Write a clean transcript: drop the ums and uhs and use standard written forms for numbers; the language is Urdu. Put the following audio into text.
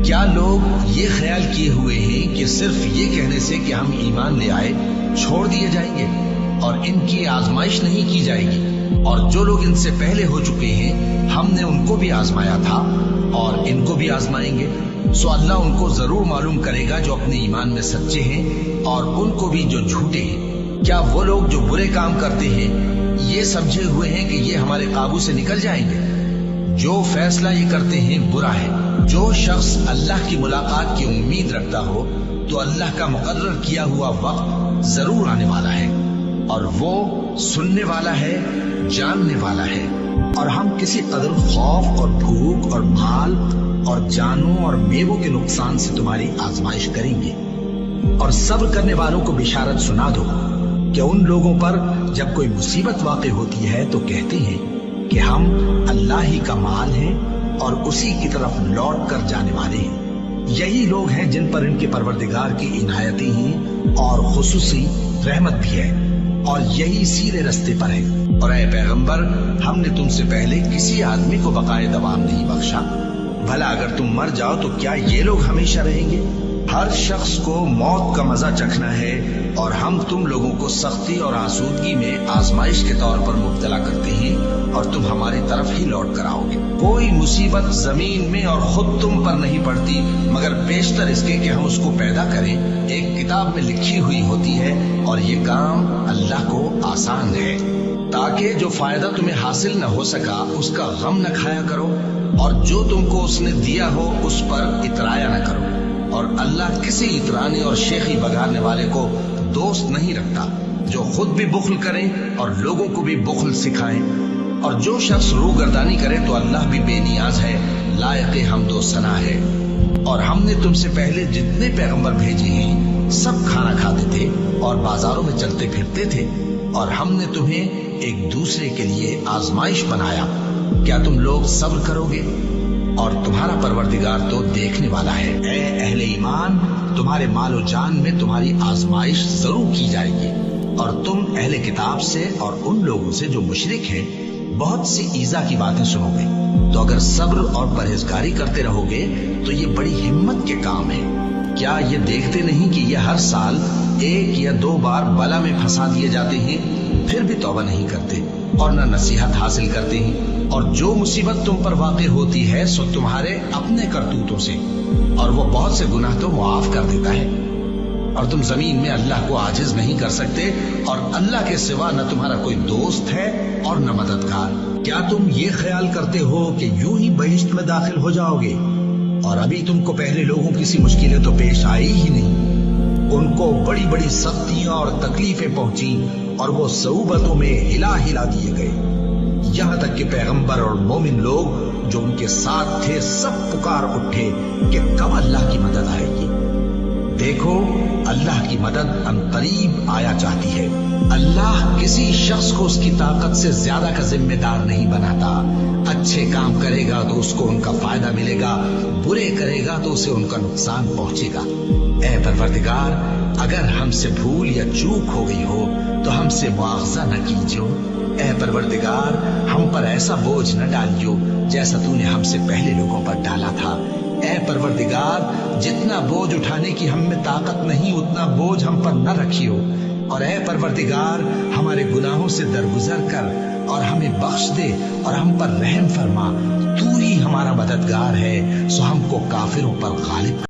کیا لوگ یہ خیال کیے ہوئے ہیں کہ صرف یہ کہنے سے کہ ہم ایمان لے آئے چھوڑ دیے جائیں گے اور ان کی آزمائش نہیں کی جائے گی؟ اور جو لوگ ان سے پہلے ہو چکے ہیں ہم نے ان کو بھی آزمایا تھا اور ان کو بھی آزمائیں گے، سو اللہ ان کو ضرور معلوم کرے گا جو اپنے ایمان میں سچے ہیں اور ان کو بھی جو جھوٹے ہیں۔ کیا وہ لوگ جو برے کام کرتے ہیں یہ سمجھے ہوئے ہیں کہ یہ ہمارے قابو سے نکل جائیں گے؟ جو فیصلہ یہ کرتے ہیں برا ہے۔ جو شخص اللہ کی ملاقات کی امید رکھتا ہو تو اللہ کا مقرر کیا ہوا وقت ضرور آنے والا ہے، اور وہ سننے والا ہے، جاننے والا ہے۔ اور ہم کسی قدر خوف اور بھوک اور مال اور جانوں اور میووں کے نقصان سے تمہاری آزمائش کریں گے، اور صبر کرنے والوں کو بشارت سنا دو کہ ان لوگوں پر جب کوئی مصیبت واقع ہوتی ہے تو کہتے ہیں کہ ہم اللہ ہی کا مال ہیں اور اسی کی طرف لوٹ کر جانے والے ہیں۔ یہی لوگ ہیں جن پر ان کے پروردگار کی عنایتیں ہیں اور خصوصی رحمت بھی ہے، اور یہی سیدھے رستے پر ہے۔ اور اے پیغمبر، ہم نے تم سے پہلے کسی آدمی کو بقائے دوام نہیں بخشا، بھلا اگر تم مر جاؤ تو کیا یہ لوگ ہمیشہ رہیں گے؟ ہر شخص کو موت کا مزہ چکھنا ہے، اور ہم تم لوگوں کو سختی اور آسودگی میں آزمائش کے طور پر مبتلا کرتے ہیں، اور تم ہماری طرف ہی لوٹ کر آؤ گے۔ کوئی مصیبت زمین میں اور خود تم پر نہیں پڑتی مگر بیشتر اس کے کہ ہم اس کو پیدا کریں ایک کتاب میں لکھی ہوئی ہوتی ہے، اور یہ کام اللہ کو آسان ہے، تاکہ جو فائدہ تمہیں حاصل نہ ہو سکا اس کا غم نہ کھایا کرو، اور جو تم کو اس نے دیا ہو اس پر اترایا نہ کرو۔ اور اللہ کسی اترانے اور شیخی بگاڑنے والے کو دوست نہیں رکھتا جو خود بھی بخل کریں اور لوگوں کو بھی بخل سکھائیں۔ اور جو شخص روح گردانی کرے تو اللہ بھی بے نیاز ہے، لائق حمد و ثنا ہے۔ اور ہم نے تم سے پہلے جتنے پیغمبر بھیجے ہیں سب کھانا کھاتے تھے اور بازاروں میں چلتے پھرتے تھے، اور ہم نے تمہیں ایک دوسرے کے لیے آزمائش بنایا۔ کیا تم لوگ صبر کرو گے؟ اور تمہارا پروردگار تو دیکھنے والا ہے۔ اے اہل ایمان، تمہارے مال و جان میں تمہاری آزمائش ضرور کی جائے گی، اور تم اہل کتاب سے اور ان لوگوں سے جو مشرک ہیں بہت سی ایذا کی باتیں سنو گے۔ تو اگر صبر اور پرہیزگاری کرتے رہو گے تو یہ بڑی ہمت کے کام ہے۔ کیا یہ دیکھتے نہیں کہ یہ ہر سال 1 یا 2 بار بلا میں پھنسا دیے جاتے ہیں، پھر بھی توبہ نہیں کرتے اور نہ نصیحت حاصل کرتے ہیں؟ اور جو مصیبت تم پر واقع ہوتی ہے سو تمہارے اپنے کرتوتوں سے، اور وہ بہت سے گناہ تو معاف کر دیتا ہے۔ اور تم زمین میں اللہ کو عاجز نہیں کر سکتے، اور اللہ کے سوا نہ تمہارا کوئی دوست ہے اور نہ مددگار۔ کیا تم یہ خیال کرتے ہو کہ یوں ہی بہشت میں داخل ہو جاؤ گے، اور ابھی تم کو پہلے لوگوں کی سی مشکلیں تو پیش آئی ہی نہیں؟ ان کو بڑی بڑی سختیاں اور تکلیفیں پہنچیں، اور وہ صعوبتوں میں ہلا ہلا دیے گئے، یہاں تک کہ پیغمبر اور مومن لوگ جو ان کے ساتھ تھے سب پکار اٹھے کہ کب اللہ کی مدد آئے گی۔ دیکھو، اللہ کی مدد عنقریب آیا چاہتی ہے۔ اللہ کسی شخص کو اس کی طاقت سے زیادہ کا ذمہ دار نہیں بناتا۔ اچھے کام کرے گا تو اس کو ان کا فائدہ ملے گا، برے کرے گا تو اسے ان کا نقصان پہنچے گا۔ اے پروردگار، اگر ہم سے بھول یا چوک ہو گئی ہو تو ہم سے مواخذہ نہ کیجو۔ اے پروردگار، ہم پر ایسا بوجھ نہ ڈالیو جیسا تو نے ہم سے پہلے لوگوں پر ڈالا تھا۔ اے پروردگار، جتنا بوجھ اٹھانے کی ہم میں طاقت نہیں اتنا بوجھ ہم پر نہ رکھیو، اور اے پروردگار ہمارے گناہوں سے درگزر کر اور ہمیں بخش دے اور ہم پر رحم فرما۔ تو ہی ہمارا مددگار ہے، سو ہم کو کافروں پر غالب